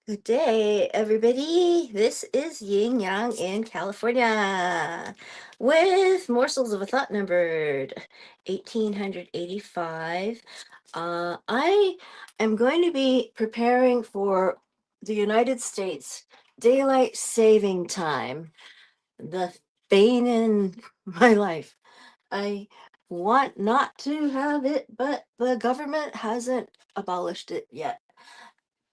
Good day, everybody. This is Yin Yang in California with morsels of a thought numbered 1885. I am going to be preparing for the United States daylight saving time, the bane in my life. I want not to have it, but the government hasn't abolished it yet.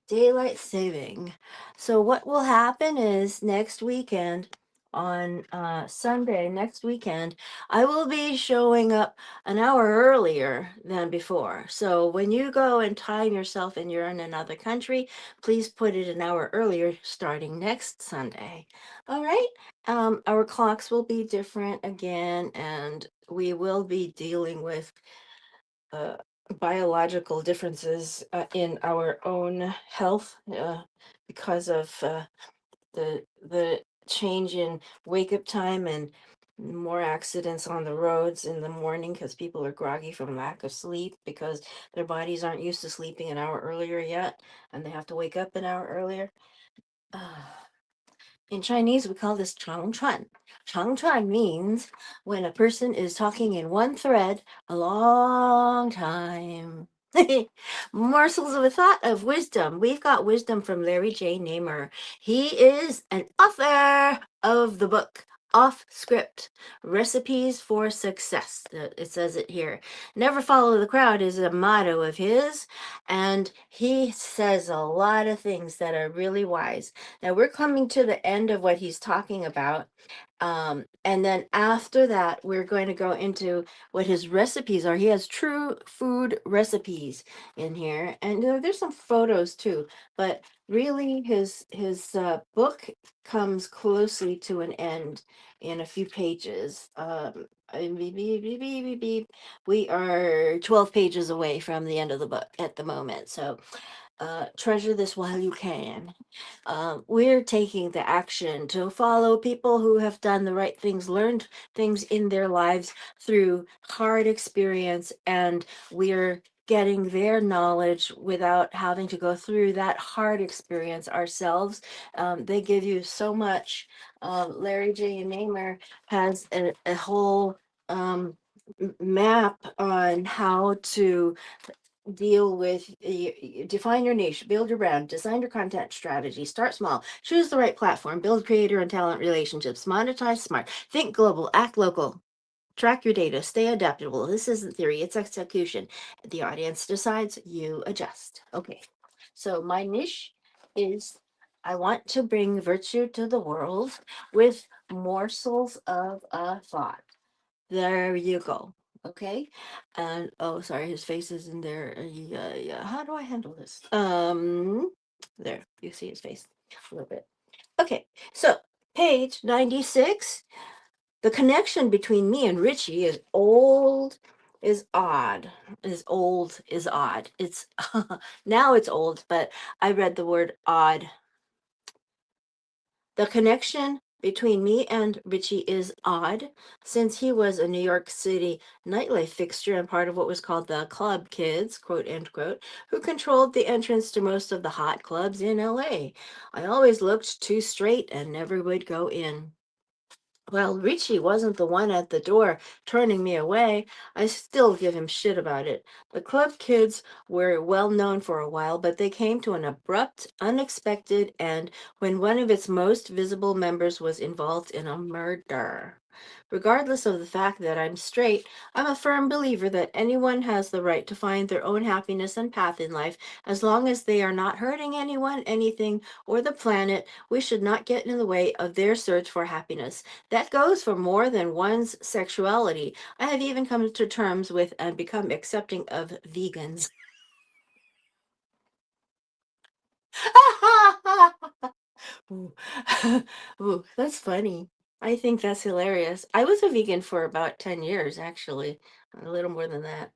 Daylight saving. So what will happen is next weekend, on Sunday next weekend, I will be showing up an hour earlier than before. So when you go and time yourself and you're in another country, please put it an hour earlier starting next Sunday. All right. Our clocks will be different again, and we will be dealing with uh, biological differences in our own health because of the change in wake up time and more accidents on the roads in the morning because people are groggy from lack of sleep because their bodies aren't used to sleeping an hour earlier yet and they have to wake up an hour earlier. In Chinese, we call this 长串. 长串 means when a person is talking in one thread a long time. Morsels of a thought of wisdom. We've got wisdom from Larry J. Namer. He is an author of the book Off Script Recipes for Success. It says it here. Never follow the crowd is a motto of his, and he says a lot of things that are really wise. Now we're coming to the end of what he's talking about. And then after that, we're going to go into what his recipes are. He has true food recipes in here, and there's some photos too. But really, his book comes closely to an end in a few pages. Beep, beep, beep, beep, beep, beep. We are 12 pages away from the end of the book at the moment. So treasure this while you can. We're taking the action to follow people who have done the right things, learned things in their lives through hard experience, and we're getting their knowledge without having to go through that hard experience ourselves. They give you so much. Larry J. Namer has a whole map on how to deal with define your niche, build your brand, design your content strategy, start small, choose the right platform, build creator and talent relationships, monetize smart, think global, act local, track your data, stay adaptable. This isn't theory, it's execution. The audience decides, you adjust. Okay, so my niche is I want to bring virtue to the world with morsels of a thought. There you go. Okay. And oh, sorry, his face is in there. Yeah, yeah. How do I handle this? There, you see his face a little bit. Okay, so page 96. The connection between me and Richie is old, is odd. Is old, is odd. It's now it's old, but I read the word odd. The connection between me and Richie is odd, since he was a New York City nightlife fixture and part of what was called the club kids, quote end quote, who controlled the entrance to most of the hot clubs in LA. I always looked too straight and never would go in. Well, Richie wasn't the one at the door turning me away. I still give him shit about it. The club kids were well known for a while, but they came to an abrupt, unexpected end when one of its most visible members was involved in a murder. Regardless of the fact that I'm straight, I'm a firm believer that anyone has the right to find their own happiness and path in life as long as they are not hurting anyone, anything, or the planet. We should not get in the way of their search for happiness. That goes for more than one's sexuality. I have even come to terms with and become accepting of vegans. Ooh. Ooh, that's funny. I think that's hilarious. I was a vegan for about 10 years, actually. a little more than that.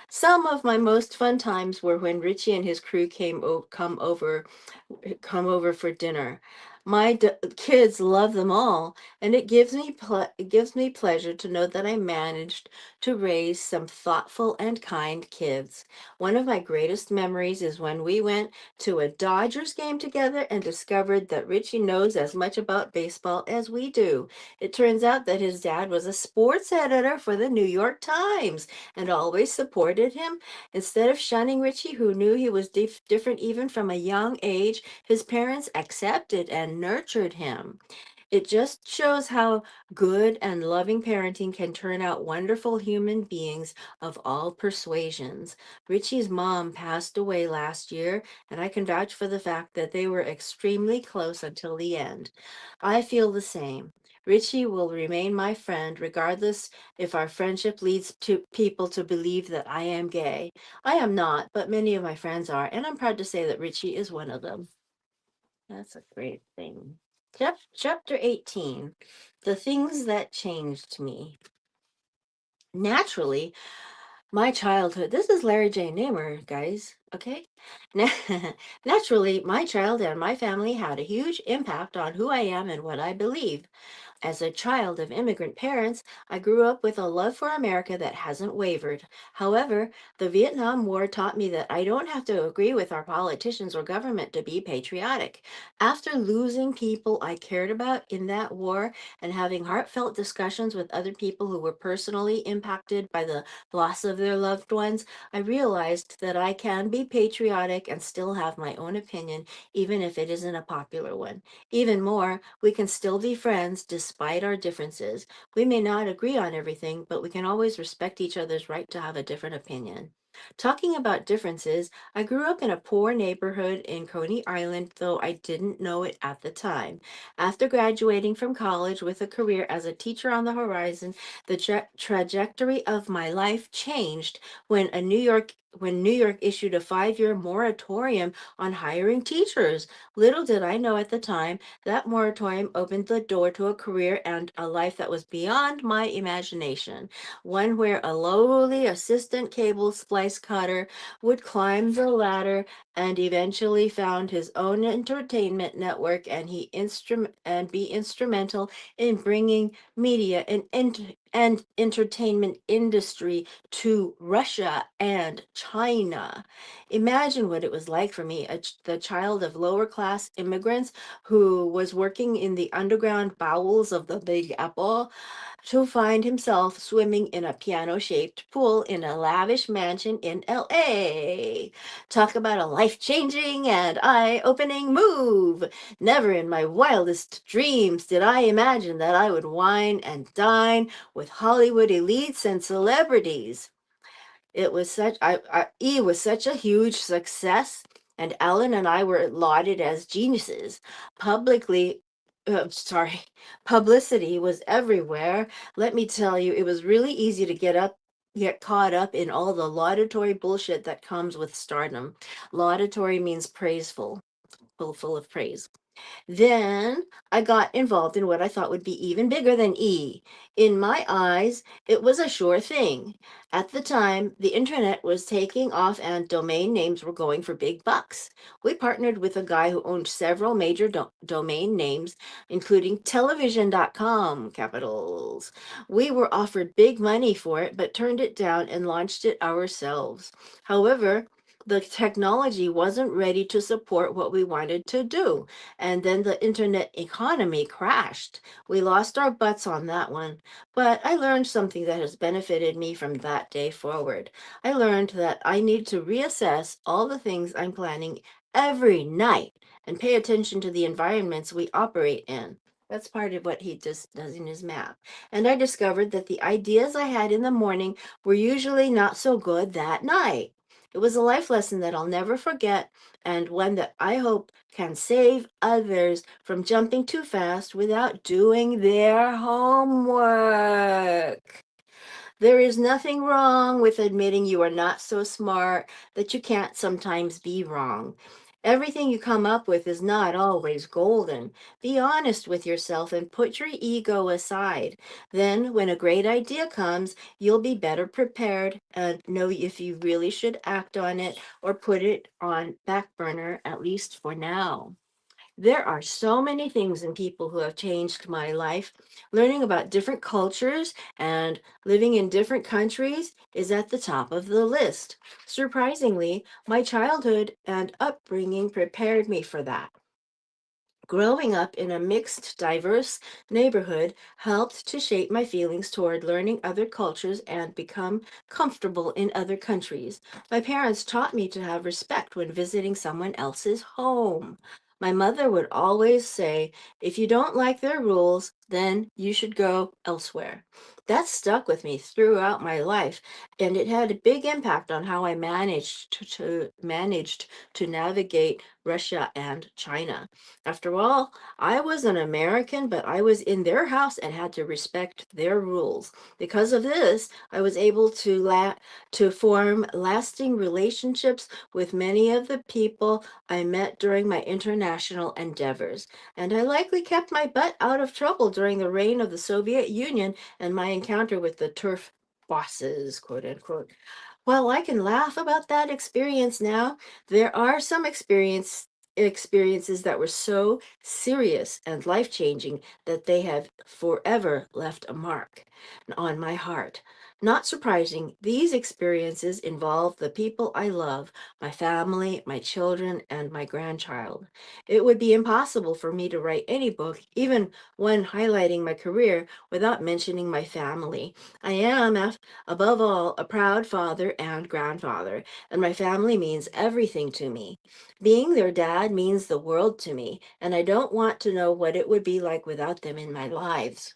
Some of my most fun times were when Richie and his crew come over for dinner. Kids love them all, and it gives me pleasure to know that I managed to raise some thoughtful and kind kids. One of my greatest memories is when we went to a Dodgers game together and discovered that Richie knows as much about baseball as we do. It turns out that his dad was a sports editor for the New York Times and always supported him. Instead of shunning Richie, who knew he was different even from a young age, his parents accepted and nurtured him. It just shows how good and loving parenting can turn out wonderful human beings of all persuasions. Richie's mom passed away last year, and I can vouch for the fact that they were extremely close until the end. I feel the same. Richie will remain my friend regardless if our friendship leads to people to believe that I am gay. I am not, but many of my friends are, and I'm proud to say that Richie is one of them. That's a great thing. Chapter 18, The Things That Changed Me. Naturally, my childhood, this is Larry J. Namer, guys, okay? Naturally, my child and my family had a huge impact on who I am and what I believe. As a child of immigrant parents, I grew up with a love for America that hasn't wavered. However, the Vietnam War taught me that I don't have to agree with our politicians or government to be patriotic. After losing people I cared about in that war and having heartfelt discussions with other people who were personally impacted by the loss of their loved ones, I realized that I can be patriotic and still have my own opinion, even if it isn't a popular one. Even more, we can still be friends despite our differences. We may not agree on everything, but we can always respect each other's right to have a different opinion. Talking about differences, I grew up in a poor neighborhood in Coney Island, though I didn't know it at the time. After graduating from college with a career as a teacher on the horizon, the trajectory of my life changed when New York issued a 5-year moratorium on hiring teachers. Little did I know at the time that moratorium opened the door to a career and a life that was beyond my imagination, one where a lowly assistant cable splice cutter would climb the ladder and eventually found his own entertainment network, and be instrumental in bringing media and entertainment industry to Russia and China. Imagine what it was like for me, the child of lower class immigrants who was working in the underground bowels of the Big Apple, to find himself swimming in a piano shaped pool in a lavish mansion in LA. Talk about a life changing and eye opening move. Never in my wildest dreams did I imagine that I would wine and dine with Hollywood elites and celebrities. It was E was such a huge success, and Ellen and I were lauded as geniuses. Publicly, sorry, Publicity was everywhere. Let me tell you, it was really easy to get caught up in all the laudatory bullshit that comes with stardom. Laudatory means praiseful, full of praise. Then I got involved in what I thought would be even bigger than E. In my eyes, it was a sure thing. At the time, the internet was taking off and domain names were going for big bucks. We partnered with a guy who owned several major domain names, including television.com, capitals. We were offered big money for it, but turned it down and launched it ourselves. However, the technology wasn't ready to support what we wanted to do, and then the internet economy crashed. We lost our butts on that one. But I learned something that has benefited me from that day forward. I learned that I need to reassess all the things I'm planning every night and pay attention to the environments we operate in. That's part of what he just does in his map. And I discovered that the ideas I had in the morning were usually not so good that night. It was a life lesson that I'll never forget, and one that I hope can save others from jumping too fast without doing their homework. There is nothing wrong with admitting you are not so smart that you can't sometimes be wrong. Everything you come up with is not always golden. Be honest with yourself and put your ego aside. Then, when a great idea comes, you'll be better prepared and know if you really should act on it or put it on back burner, at least for now. There are so many things and people who have changed my life. Learning about different cultures and living in different countries is at the top of the list. Surprisingly, my childhood and upbringing prepared me for that. Growing up in a mixed, diverse neighborhood helped to shape my feelings toward learning other cultures and become comfortable in other countries. My parents taught me to have respect when visiting someone else's home. My mother would always say, if you don't like their rules, then you should go elsewhere. That stuck with me throughout my life, and it had a big impact on how I managed to navigate Russia and China. After all, I was an American, but I was in their house and had to respect their rules. Because of this, I was able to form lasting relationships with many of the people I met during my international endeavors. And I likely kept my butt out of trouble during the reign of the Soviet Union and my encounter with the turf bosses, quote unquote. While I can laugh about that experience now, there are some experiences that were so serious and life-changing that they have forever left a mark on my heart. Not surprising, these experiences involve the people I love, my family, my children, and my grandchild. It would be impossible for me to write any book, even one highlighting my career, without mentioning my family. I am, above all, a proud father and grandfather, and my family means everything to me. Being their dad means the world to me, and I don't want to know what it would be like without them in my lives.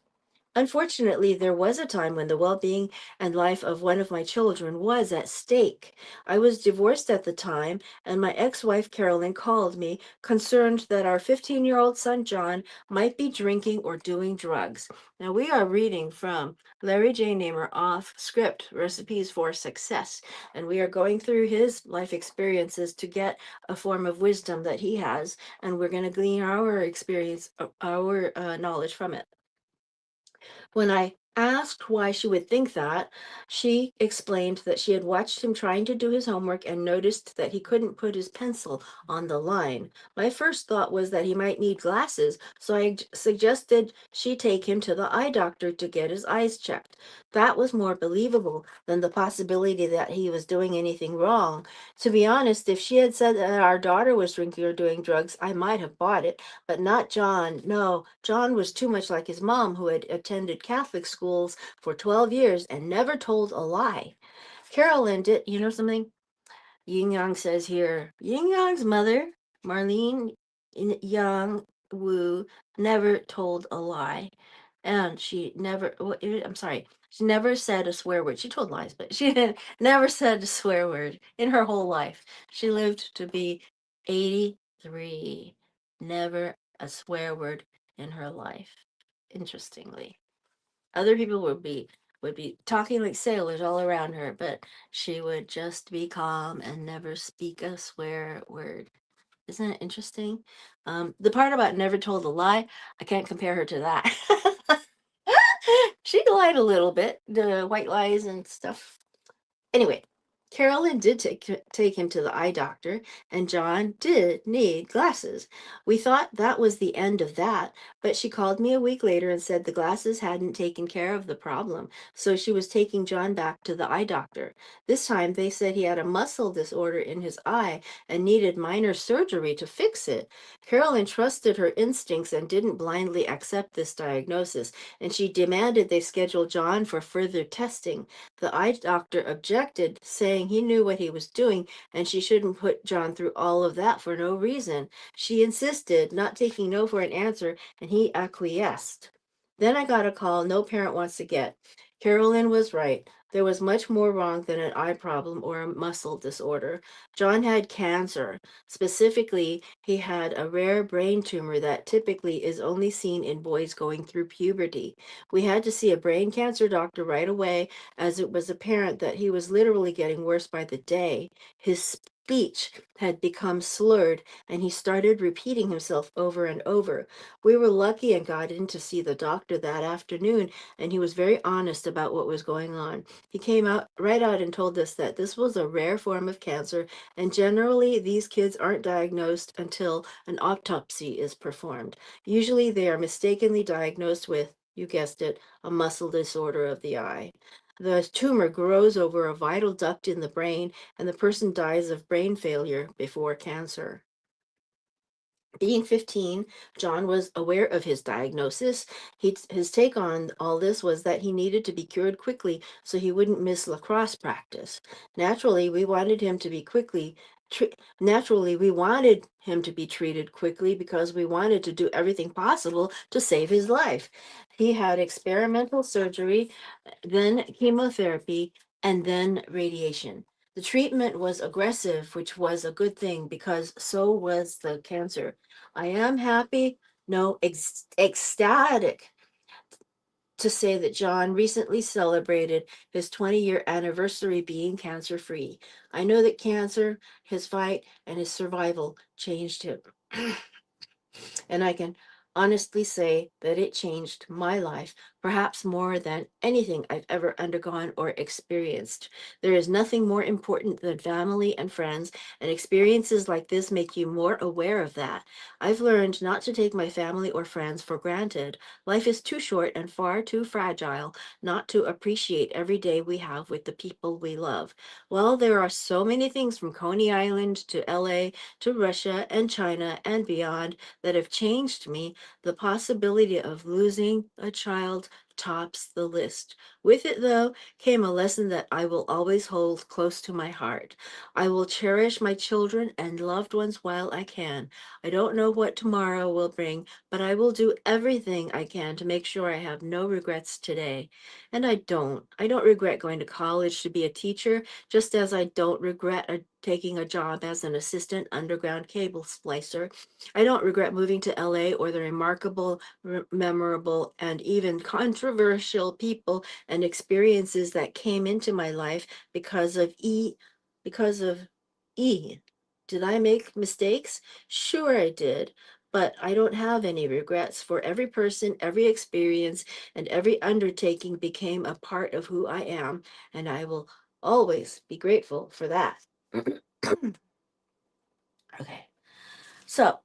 Unfortunately, there was a time when the well being and life of one of my children was at stake. I was divorced at the time, and my ex wife Carolyn called me, concerned that our 15-year-old son John might be drinking or doing drugs. Now, we are reading from Larry J. Namer off script Recipes for Success, and we are going through his life experiences to get a form of wisdom that he has, and we're going to glean our experience, our knowledge from it. When I asked why she would think that, she explained that she had watched him trying to do his homework and noticed that he couldn't put his pencil on the line. My first thought was that he might need glasses, so I suggested she take him to the eye doctor to get his eyes checked. That was more believable than the possibility that he was doing anything wrong. To be honest, if she had said that our daughter was drinking or doing drugs, I might have bought it, but not John. No, John was too much like his mom, who had attended Catholic schools for 12 years and never told a lie. Carolyn did, you know something? Yin Yang says here, Yin Yang's mother, Marlene Yang Wu, never told a lie. And she never, I'm sorry, she never said a swear word. She told lies, but she never said a swear word in her whole life. She lived to be 83. Never a swear word in her life. Interestingly. Other people would be talking like sailors all around her, but she would just be calm and never speak a swear word. Isn't it interesting? The part about never told a lie, I can't compare her to that. She lied a little bit, the white lies and stuff. Anyway, Carolyn did take him to the eye doctor, and John did need glasses. We thought that was the end of that, but she called me a week later and said the glasses hadn't taken care of the problem, so she was taking John back to the eye doctor. This time they said he had a muscle disorder in his eye and needed minor surgery to fix it. Carolyn trusted her instincts and didn't blindly accept this diagnosis, and she demanded they schedule John for further testing. The eye doctor objected, saying he knew what he was doing and she shouldn't put John through all of that for no reason. She insisted, not taking no for an answer, and he acquiesced. Then I got a call no parent wants to get. Carolyn was right. There was much more wrong than an eye problem or a muscle disorder. John had cancer. Specifically, he had a rare brain tumor that typically is only seen in boys going through puberty. We had to see a brain cancer doctor right away, as it was apparent that he was literally getting worse by the day. His speech had become slurred, and he started repeating himself over and over. We were lucky and got in to see the doctor that afternoon, and he was very honest about what was going on. He came out right out and told us that this was a rare form of cancer, and generally these kids aren't diagnosed until an autopsy is performed. Usually they are mistakenly diagnosed with, you guessed it, a muscle disorder of the eye. The tumor grows over a vital duct in the brain, and the person dies of brain failure before cancer. Being 15, John was aware of his diagnosis. His take on all this was that he needed to be cured quickly so he wouldn't miss lacrosse practice. Naturally, we wanted him to be we wanted him to be treated quickly because we wanted to do everything possible to save his life. He had experimental surgery, then chemotherapy, and then radiation. The treatment was aggressive, which was a good thing because so was the cancer. I am happy, no, ecstatic to say that John recently celebrated his 20-year anniversary being cancer free. I know that cancer, his fight, and his survival changed him. And I can honestly say that it changed my life, perhaps more than anything I've ever undergone or experienced. There is nothing more important than family and friends, and experiences like this make you more aware of that. I've learned not to take my family or friends for granted. Life is too short and far too fragile not to appreciate every day we have with the people we love. Well, there are so many things from Coney Island to LA to Russia and China and beyond that have changed me. The possibility of losing a child tops the list. With it, though, came a lesson that I will always hold close to my heart. I will cherish my children and loved ones while I can. I don't know what tomorrow will bring, but I will do everything I can to make sure I have no regrets today. And I don't. I don't regret going to college to be a teacher, just as I don't regret taking a job as an assistant underground cable splicer. I don't regret moving to LA or the remarkable, memorable, and even controversial people and experiences that came into my life because of E. Did I make mistakes? Sure I did, but I don't have any regrets, for every person, every experience, and every undertaking became a part of who I am, and I will always be grateful for that. Okay. So,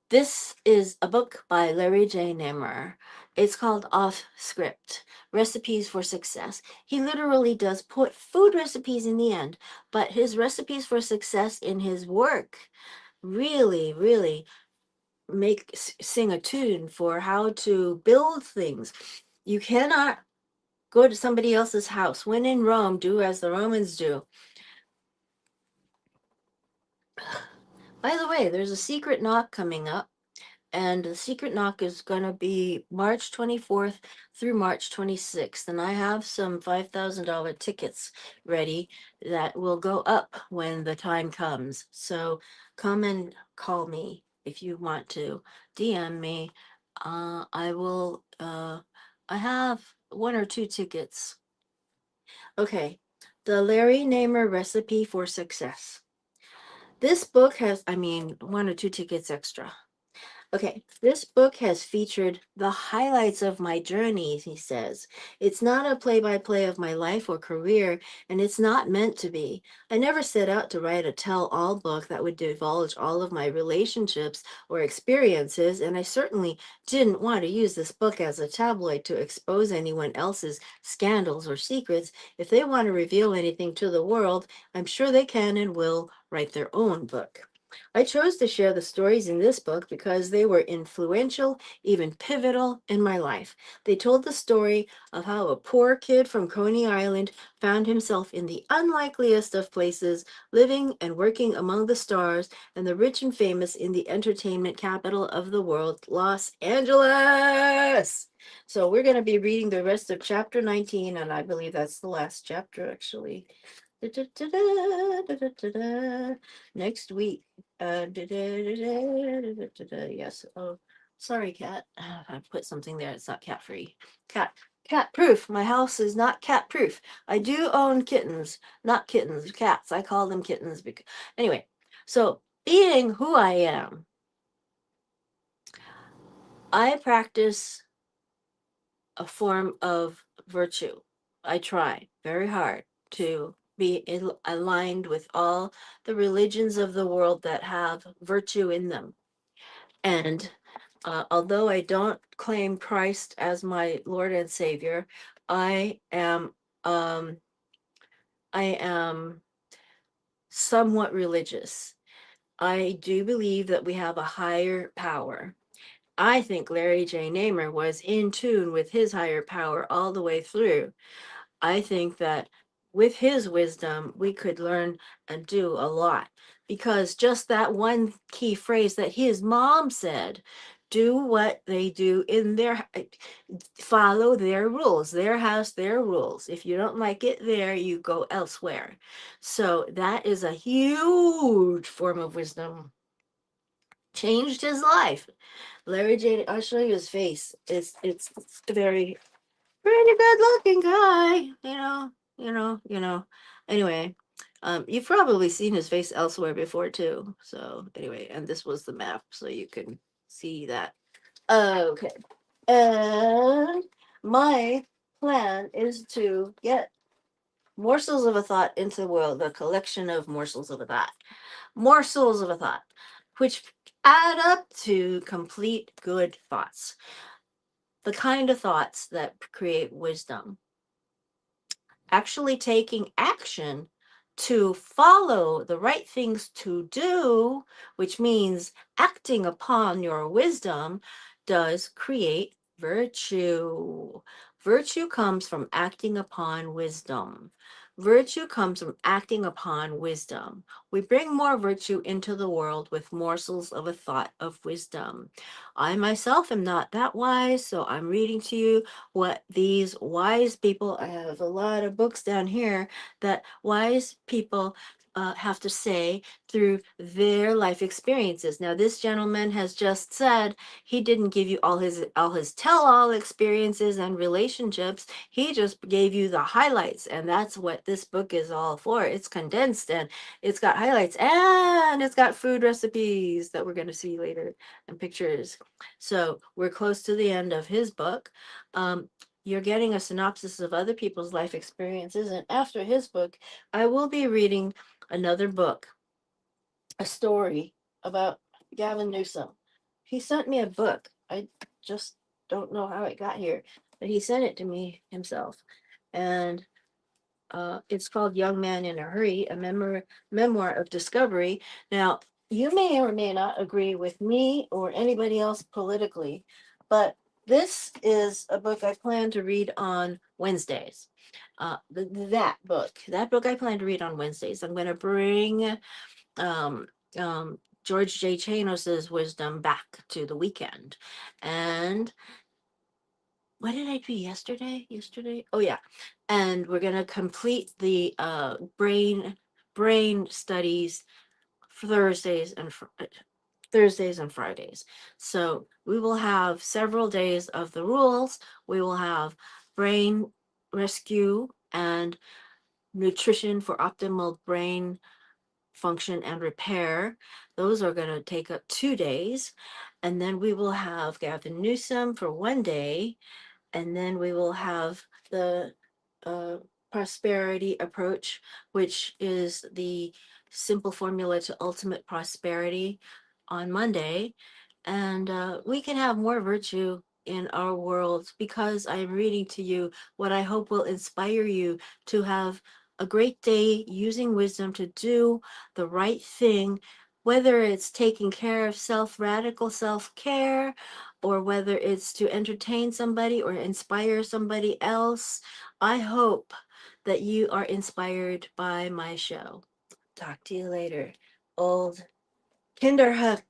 this is a book by Larry J. Namor. It's called Off Script, Recipes for Success. He literally does put food recipes in the end, but his recipes for success in his work really, really sing a tune for how to build things. You cannot go to somebody else's house. When in Rome, do as the Romans do. By the way, there's a secret knock coming up. And the secret knock is going to be March 24th through March 26th. And I have some $5,000 tickets ready that will go up when the time comes. So come and call me if you want to. DM me. I have one or two tickets. Okay. The Larry Namer Recipe for Success. This book has, one or two tickets extra. Okay, this book has featured the highlights of my journey, he says. It's not a play by play of my life or career, and it's not meant to be. I never set out to write a tell all book that would divulge all of my relationships or experiences, and I certainly didn't want to use this book as a tabloid to expose anyone else's scandals or secrets. If they want to reveal anything to the world, I'm sure they can and will write their own book. I chose to share the stories in this book because they were influential, even pivotal in my life. They told the story of how a poor kid from Coney Island found himself in the unlikeliest of places, living and working among the stars and the rich and famous in the entertainment capital of the world, Los Angeles. So we're going to be reading the rest of chapter 19, and I believe that's the last chapter, actually. Next week. Yes. Oh, sorry, cat. I put something there. It's not cat free. Cat. cat proof. My house is not cat proof. I do own kittens, not kittens, cats. I call them kittens because anyway. So being who I am, I practice a form of virtue. I try very hard to be aligned with all the religions of the world that have virtue in them. And although I don't claim Christ as my Lord and Savior, I am um, I am somewhat religious. I do believe that we have a higher power. I think Larry J. Namer was in tune with his higher power all the way through. I think that with his wisdom, we could learn and do a lot because just that one key phrase that his mom said, do what they do in their, follow their rules, their house, their rules. If you don't like it there, you go elsewhere. So that is a huge form of wisdom. Changed his life. Larry J. I'll show you his face. It's very pretty good looking guy, Anyway, you've probably seen his face elsewhere before too. So anyway, and this was the map, so you can see that. Okay. And my plan is to get morsels of a thought into the world, a collection of morsels of a thought, which add up to complete good thoughts, the kind of thoughts that create wisdom. Actually taking action to follow the right things to do, which means acting upon your wisdom, does create virtue. Virtue comes from acting upon wisdom. Virtue comes from acting upon wisdom. We bring more virtue into the world with morsels of a thought of wisdom. I myself am not that wise, so I'm reading to you what these wise people, I have a lot of books down here that wise people have to say through their life experiences. Now, this gentleman has just said he didn't give you all his tell-all experiences and relationships. He just gave you the highlights, and that's what this book is all for. It's condensed and it's got highlights and it's got food recipes that we're going to see later and pictures. So we're close to the end of his book. You're getting a synopsis of other people's life experiences. And after his book, I will be reading another book, a story about Gavin Newsom. He sent me a book. I just don't know how it got here, but he sent it to me himself. And it's called Young Man in a Hurry, a memoir of discovery. Now, you may or may not agree with me or anybody else politically, but this is a book I plan to read on Wednesdays. That book I plan to read on Wednesdays. I'm going to bring um, George J. Chanos's wisdom back to the weekend. And what did I do yesterday? Oh yeah. And we're gonna complete the brain studies Thursdays and Thursdays and Fridays. So we will have several days of the rules. We will have brain rescue and nutrition for optimal brain function and repair. Those are going to take up 2 days. And then we will have Gavin Newsom for 1 day, and then we will have the uh, prosperity approach, which is the simple formula to ultimate prosperity on Monday. And we can have more virtue in our world because I'm reading to you what I hope will inspire you to have a great day using wisdom to do the right thing, whether it's taking care of radical self care, or whether it's to entertain somebody or inspire somebody else. I hope that you are inspired by my show. Talk to you later. Old Kinderhook.